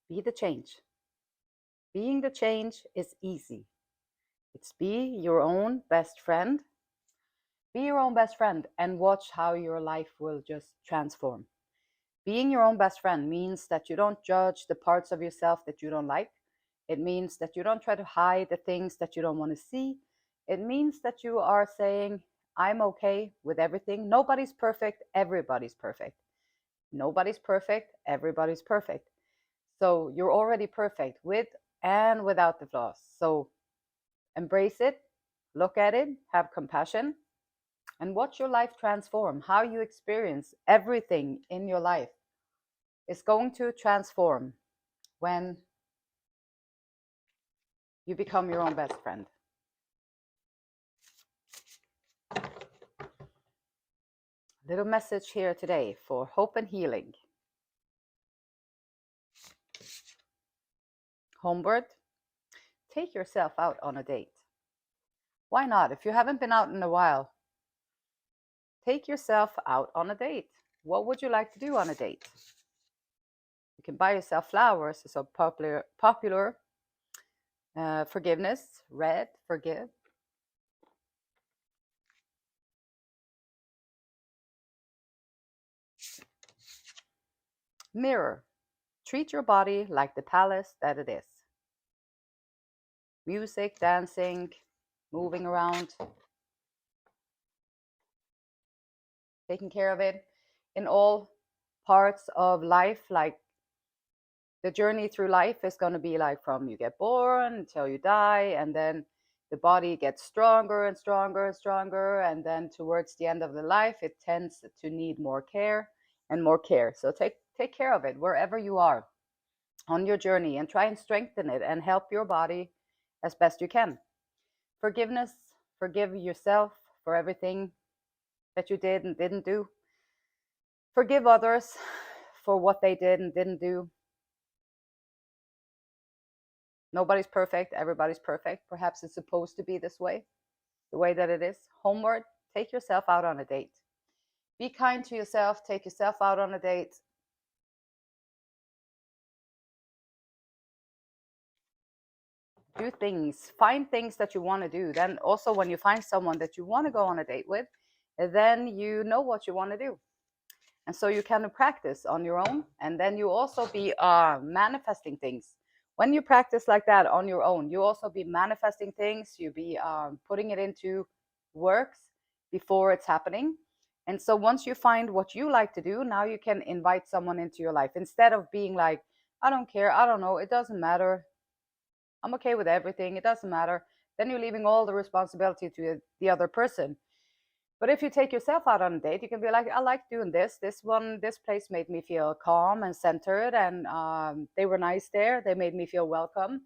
Be the change. Being the change is easy. It's be your own best friend. Be your own best friend and watch how your life will just transform. Being your own best friend means that you don't judge the parts of yourself that you don't like. It means that you don't try to hide the things that you don't want to see. It means that you are saying, I'm okay with everything. Nobody's perfect. Everybody's perfect. Nobody's perfect. Everybody's perfect. So you're already perfect with and without the flaws. So embrace it, look at it, have compassion, and watch your life transform. How you experience everything in your life is going to transform when you become your own best friend. Little message here today for hope and healing. Homeward, take yourself out on a date. Why not? If you haven't been out in a while, take yourself out on a date. What would you like to do on a date? You can buy yourself flowers. It's so popular. Forgiveness, red, forgive. Mirror, treat your body like the palace that it is. Music, dancing, moving around, taking care of it in all parts of life. Like the journey through life is going to be like from you get born until you die, and then the body gets stronger and stronger and stronger, and then towards the end of the life it tends to need more care and more care. So take care of it wherever you are on your journey, and try and strengthen it and help your body as best you can. Forgiveness, forgive yourself for everything that you did and didn't do. Forgive others for what they did and didn't do. Nobody's perfect, everybody's perfect. Perhaps it's supposed to be this way, the way that it is. Homeward, take yourself out on a date. Be kind to yourself, take yourself out on a date. Do things, find things that you want to do. Then also when you find someone that you want to go on a date with, then you know what you want to do. And so you can practice on your own, and then you also be manifesting things. When you practice like that on your own, you also be manifesting things, you be putting it into works before it's happening. And so once you find what you like to do, now you can invite someone into your life instead of being like, I don't care, I don't know, it doesn't matter, I'm okay with everything, it doesn't matter. Then you're leaving all the responsibility to the other person. But if you take yourself out on a date, you can be like, I like doing this. This place made me feel calm and centered, and they were nice there. They made me feel welcome.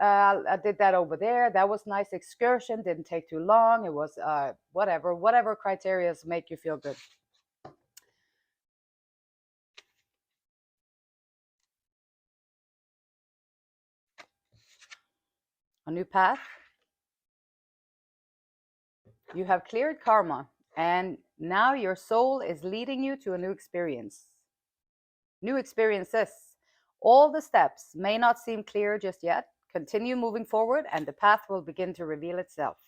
I did that over there. That was nice excursion. Didn't take too long. It was whatever criteria make you feel good. A new path. You have cleared karma, and now your soul is leading you to a new experience. New experiences. All the steps may not seem clear just yet. Continue moving forward, and the path will begin to reveal itself.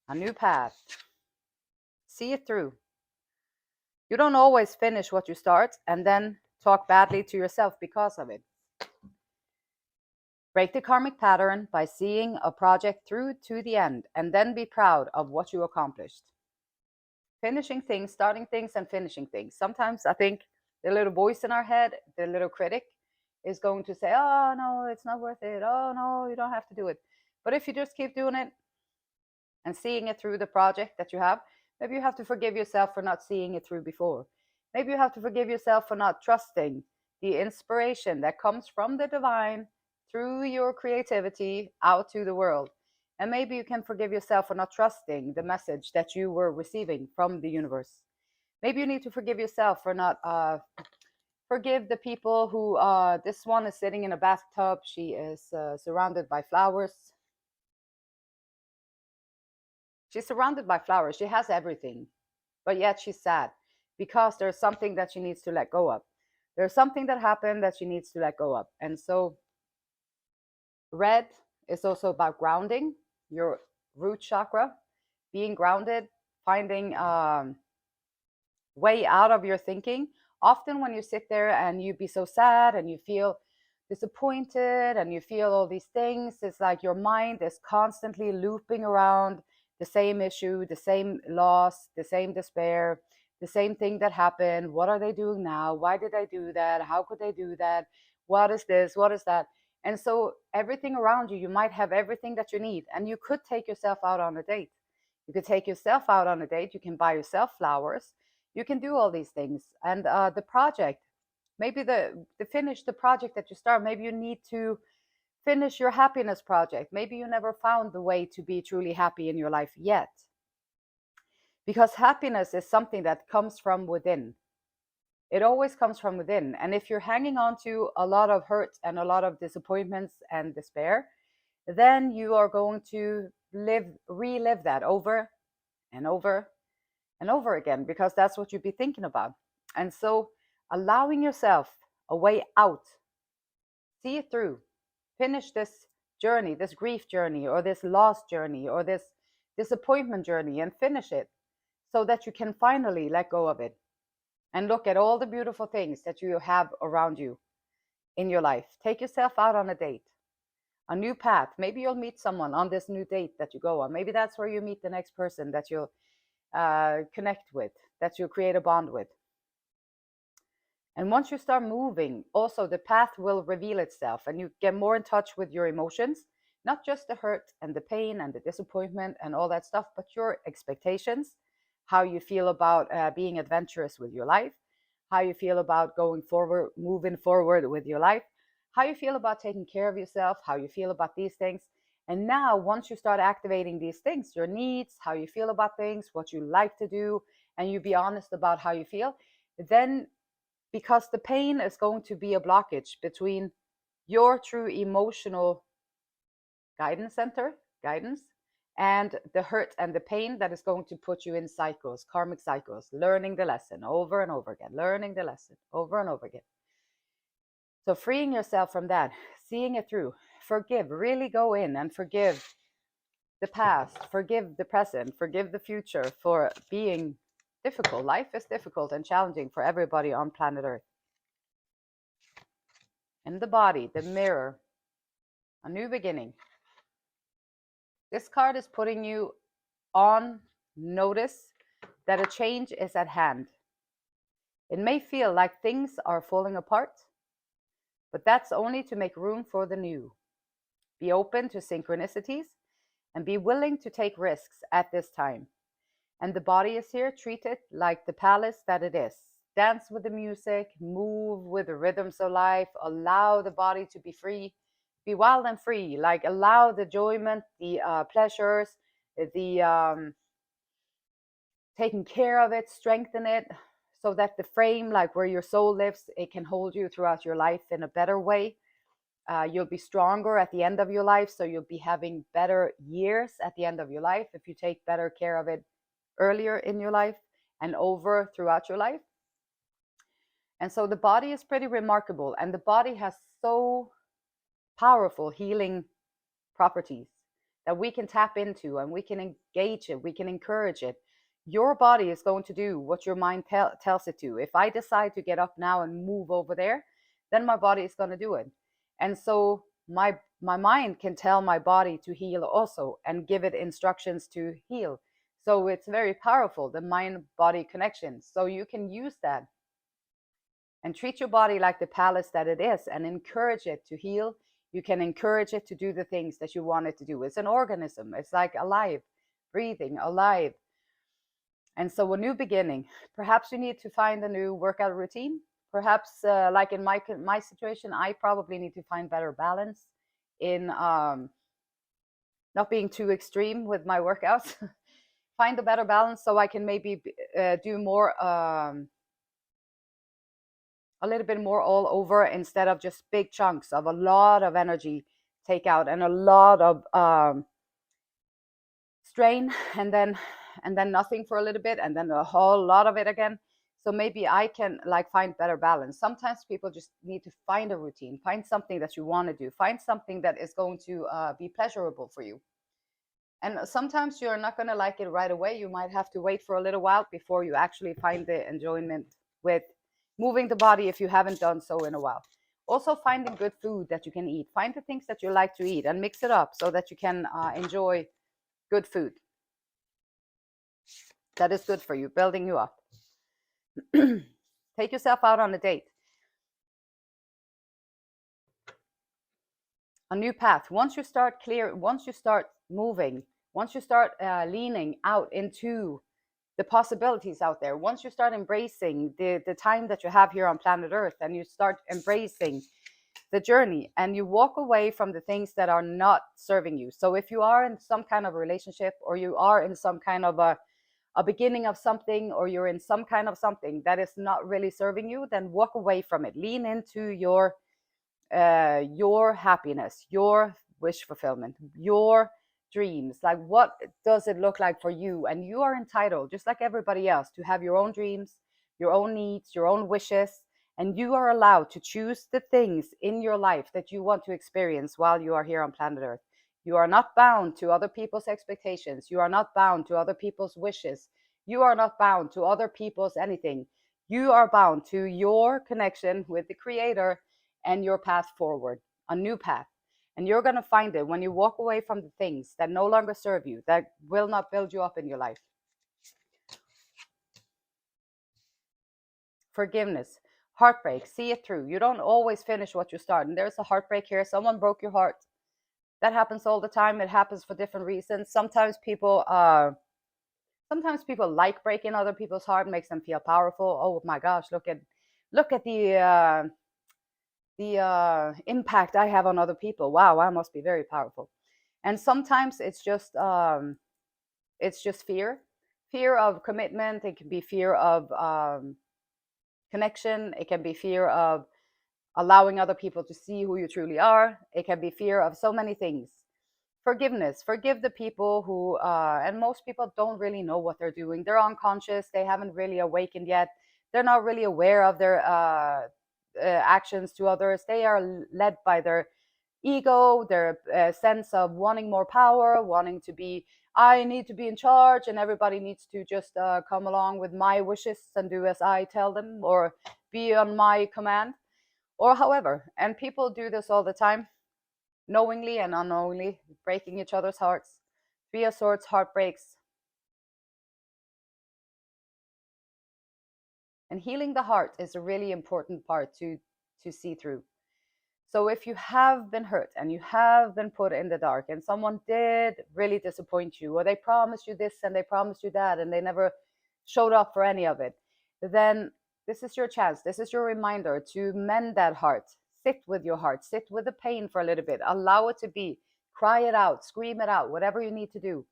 A new path. See it through. You don't always finish what you start and then talk badly to yourself because of it. Break the karmic pattern by seeing a project through to the end, and then be proud of what you accomplished. Finishing things, starting things, and finishing things. Sometimes I think the little voice in our head, the little critic, is going to say, oh no, it's not worth it, oh no, you don't have to do it. But if you just keep doing it and seeing it through, the project that you have, maybe you have to forgive yourself for not seeing it through before. Maybe you have to forgive yourself for not trusting the inspiration that comes from the divine through your creativity out to the world. And maybe you can forgive yourself for not trusting the message that you were receiving from the universe. Maybe you need to forgive yourself for not forgive the people who this one is sitting in a bathtub. She is surrounded by flowers. She's surrounded by flowers. She has everything, but yet she's sad because there's something that she needs to let go of. There's something that happened that she needs to let go of. And so red is also about grounding your root chakra, being grounded, finding way out of your thinking. Often when you sit there and you be so sad and you feel disappointed and you feel all these things, it's like your mind is constantly looping around the same issue, the same loss, the same despair, the same thing that happened. What are they doing now? Why did I do that? How could they do that? What is this? What is that? And so everything around you, you might have everything that you need, and you could take yourself out on a date. You could take yourself out on a date. You can buy yourself flowers. You can do all these things. And the project, maybe the finish the project that you start. Maybe you need to finish your happiness project. Maybe you never found the way to be truly happy in your life yet. Because happiness is something that comes from within. It always comes from within. And if you're hanging on to a lot of hurt and a lot of disappointments and despair, then you are going to relive that over and over and over again, because that's what you'd be thinking about. And so allowing yourself a way out, see it through, finish this journey, this grief journey, or this loss journey, or this disappointment journey, and finish it so that you can finally let go of it and look at all the beautiful things that you have around you in your life. Take yourself out on a date, a new path. Maybe you'll meet someone on this new date that you go on. Maybe that's where you meet the next person that you'll connect with, that you create a bond with. And once you start moving, also the path will reveal itself and you get more in touch with your emotions, not just the hurt and the pain and the disappointment and all that stuff, but your expectations, how you feel about being adventurous with your life, how you feel about going forward, moving forward with your life, how you feel about taking care of yourself, how you feel about these things. And now, once you start activating these things, your needs, how you feel about things, what you like to do, and you be honest about how you feel, then because the pain is going to be a blockage between your true emotional guidance center, guidance, and the hurt and the pain that is going to put you in cycles, karmic cycles, learning the lesson over and over again, learning the lesson over and over again. So freeing yourself from that, seeing it through, forgive, really go in and forgive the past, forgive the present, forgive the future for being difficult. Life is difficult and challenging for everybody on planet Earth. In the body, the mirror, a new beginning. This card is putting you on notice that a change is at hand. It may feel like things are falling apart, but that's only to make room for the new. Be open to synchronicities and be willing to take risks at this time. And the body is here, treat it like the palace that it is. Dance with the music, move with the rhythms of life, allow the body to be free, be wild and free, like allow the enjoyment, the pleasures, the taking care of it, strengthen it, so that the frame, like where your soul lives, it can hold you throughout your life in a better way. You'll be stronger at the end of your life, so you'll be having better years at the end of your life if you take better care of it earlier in your life and over throughout your life. And so the body is pretty remarkable, and the body has so powerful healing properties that we can tap into, and we can engage it, we can encourage it. Your body is going to do what your mind tells it to. If I decide to get up now and move over there, then my body is going to do it. And so my mind can tell my body to heal also and give it instructions to heal. So it's very powerful, the mind-body connection. So you can use that and treat your body like the palace that it is and encourage it to heal. You can encourage it to do the things that you want it to do. It's an organism. It's like alive, breathing, alive. And so a new beginning. Perhaps you need to find a new workout routine. Perhaps like in my situation, I probably need to find better balance in not being too extreme with my workouts. Find a better balance so I can maybe do more, a little bit more all over instead of just big chunks of a lot of energy take out and a lot of strain, and then nothing for a little bit, and then a whole lot of it again. So maybe I can like find better balance. Sometimes people just need to find a routine, find something that you want to do, find something that is going to be pleasurable for you. And sometimes you're not going to like it right away. You might have to wait for a little while before you actually find the enjoyment with moving the body if you haven't done so in a while. Also, finding good food that you can eat. Find the things that you like to eat and mix it up so that you can enjoy good food that is good for you, building you up. Take yourself out on a date. A new path. Once you start moving, once you start leaning out into the possibilities out there, once you start embracing the time that you have here on planet Earth, and you start embracing the journey, and you walk away from the things that are not serving you. So if you are in some kind of relationship, or you are in some kind of a beginning of something, or you're in some kind of something that is not really serving you, then walk away from it. Lean into your happiness, your wish fulfillment, your dreams. Like, what does it look like for you? And you are entitled, just like everybody else, to have your own dreams, your own needs, your own wishes. And you are allowed to choose the things in your life that you want to experience while you are here on planet Earth. You are not bound to other people's expectations. You are not bound to other people's wishes. You are not bound to other people's anything. You are bound to your connection with the Creator and your path forward, a new path. And you're going to find it when you walk away from the things that no longer serve you, that will not build you up in your life. Forgiveness, heartbreak, see it through. You don't always finish what you start. And there's a heartbreak here. Someone broke your heart. That happens all the time. It happens for different reasons. Sometimes people like breaking other people's heart, makes them feel powerful. Oh my gosh, look at the impact I have on other people. Wow, I must be very powerful. And sometimes it's just fear of commitment. It can be fear of connection. It can be fear of allowing other people to see who you truly are. It can be fear of so many things. Forgiveness, forgive the people who and most people don't really know what they're doing. They're unconscious. They haven't really awakened yet. They're not really aware of their actions to others. They are led by their ego, their sense of wanting more power, wanting to be, I need to be in charge, and everybody needs to just come along with my wishes and do as I tell them, or be on my command, or however. And people do this all the time, knowingly and unknowingly, breaking each other's hearts. Three of Swords, heartbreaks. And healing the heart is a really important part to see through. So if you have been hurt and you have been put in the dark, and someone did really disappoint you, or they promised you this and they promised you that, and they never showed up for any of it, then this is your chance. This is your reminder to mend that heart. Sit with your heart. Sit with the pain for a little bit. Allow it to be. Cry it out. Scream it out. Whatever you need to do.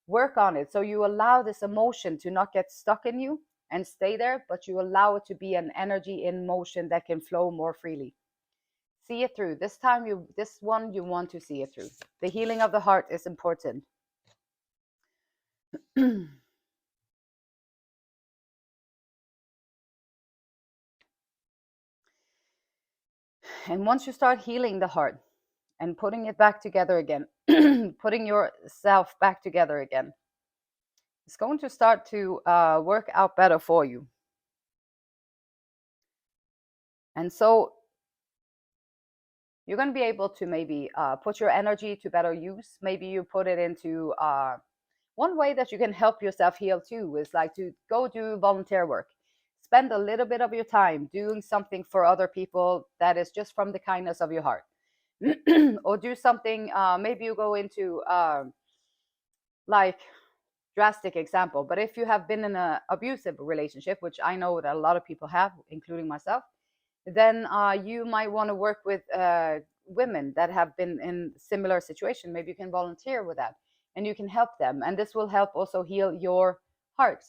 Work on it. So you allow this emotion to not get stuck in you and stay there, but you allow it to be an energy in motion that can flow more freely. See it through. This one you want to see it through. The healing of the heart is important. And once you start healing the heart and putting it back together again, putting yourself back together again, it's going to start to work out better for you. And so you're going to be able to maybe put your energy to better use. Maybe you put it into one way that you can help yourself heal too is like to go do volunteer work. Spend a little bit of your time doing something for other people that is just from the kindness of your heart. Or do something, maybe you go into like drastic example, but if you have been in an abusive relationship, which I know that a lot of people have, including myself, then you might want to work with women that have been in similar situation. Maybe you can volunteer with that and you can help them. And this will help also heal your heart,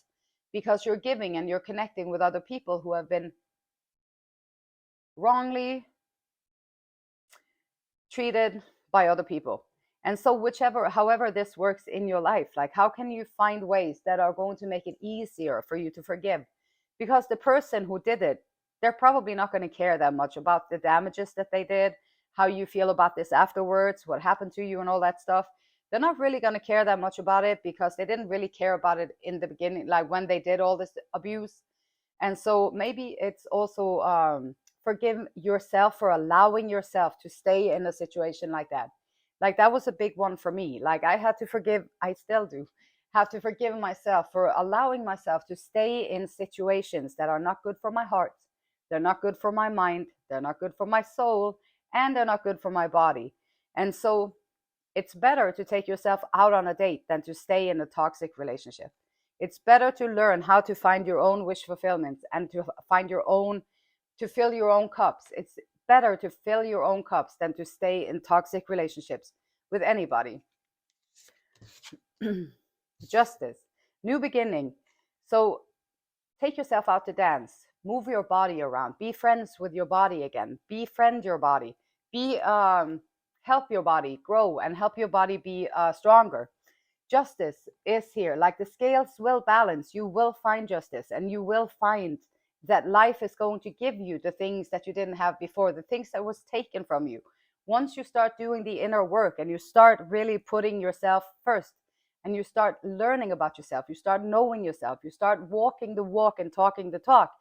because you're giving and you're connecting with other people who have been wrongly treated by other people. And so however this works in your life, like how can you find ways that are going to make it easier for you to forgive? because the person who did it, they're probably not going to care that much about the damages that they did, how you feel about this afterwards, what happened to you and all that stuff. They're not really going to care that much about it because they didn't really care about it in the beginning, like when they did all this abuse. And so maybe it's also forgive yourself for allowing yourself to stay in a situation like that. Like that was a big one for me. Like I had to forgive, I still do have to forgive myself for allowing myself to stay in situations that are not good for my heart. They're not good for my mind. They're not good for my soul. And they're not good for my body. And so it's better to take yourself out on a date than to stay in a toxic relationship. It's better to learn how to find your own wish fulfillment and to find your own, to fill your own cups. It's better to fill your own cups than to stay in toxic relationships with anybody. Justice, new beginning. So take yourself out to dance, move your body around, be friends with your body again, befriend your body, help your body grow and help your body be stronger. Justice is here. Like the scales will balance. You will find justice and you will find that life is going to give you the things that you didn't have before, the things that was taken from you. Once you start doing the inner work and you start really putting yourself first and you start learning about yourself, you start knowing yourself, you start walking the walk and talking the talk,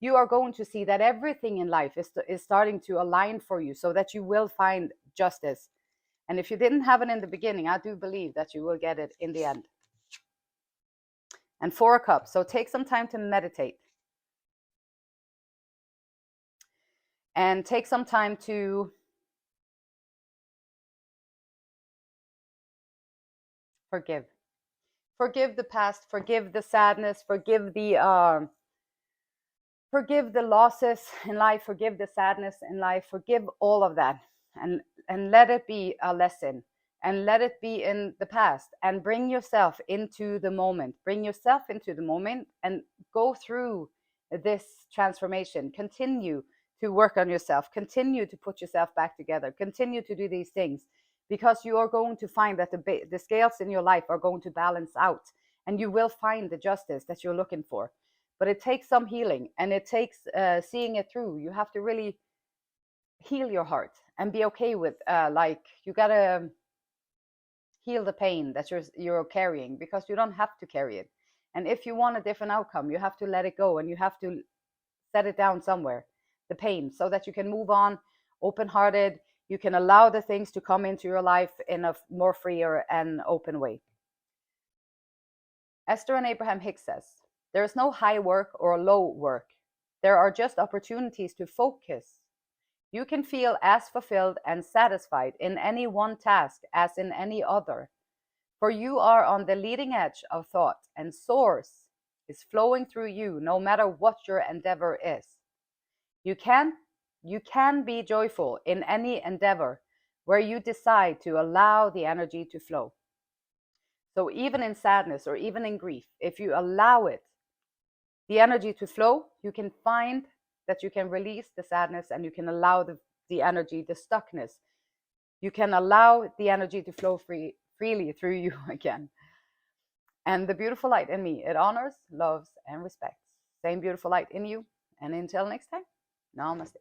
you are going to see that everything in life is starting to align for you so that you will find justice. And if you didn't have it in the beginning, I do believe that you will get it in the end. And 4 cups. So take some time to meditate. And take some time to forgive. Forgive the past, forgive the sadness, forgive the losses in life, forgive the sadness in life, forgive all of that. And let it be a lesson. And let it be in the past, and bring yourself into the moment. Bring yourself into the moment and go through this transformation. Continue to work on yourself. Continue to put yourself back together. Continue to do these things, because you are going to find that the scales in your life are going to balance out, and you will find the justice that you're looking for. But it takes some healing, and it takes seeing it through. You have to really heal your heart and be okay with like you gotta heal the pain that you're carrying, because you don't have to carry it. And if you want a different outcome, you have to let it go and you have to set it down somewhere, the pain, so that you can move on open-hearted. You can allow the things to come into your life in a more freer and open way. Esther and Abraham Hicks says, there is no high work or low work. There are just opportunities to focus. You can feel as fulfilled and satisfied in any one task as in any other, for you are on the leading edge of thought, and source is flowing through you no matter what your endeavor is. You can be joyful in any endeavor where you decide to allow the energy to flow. So even in sadness or even in grief, if you allow it, the energy to flow, you can find that you can release the sadness, and you can allow the energy, the stuckness. You can allow the energy to flow freely through you again. And the beautiful light in me, it honors, loves, and respects. Same beautiful light in you. And until next time, namaste.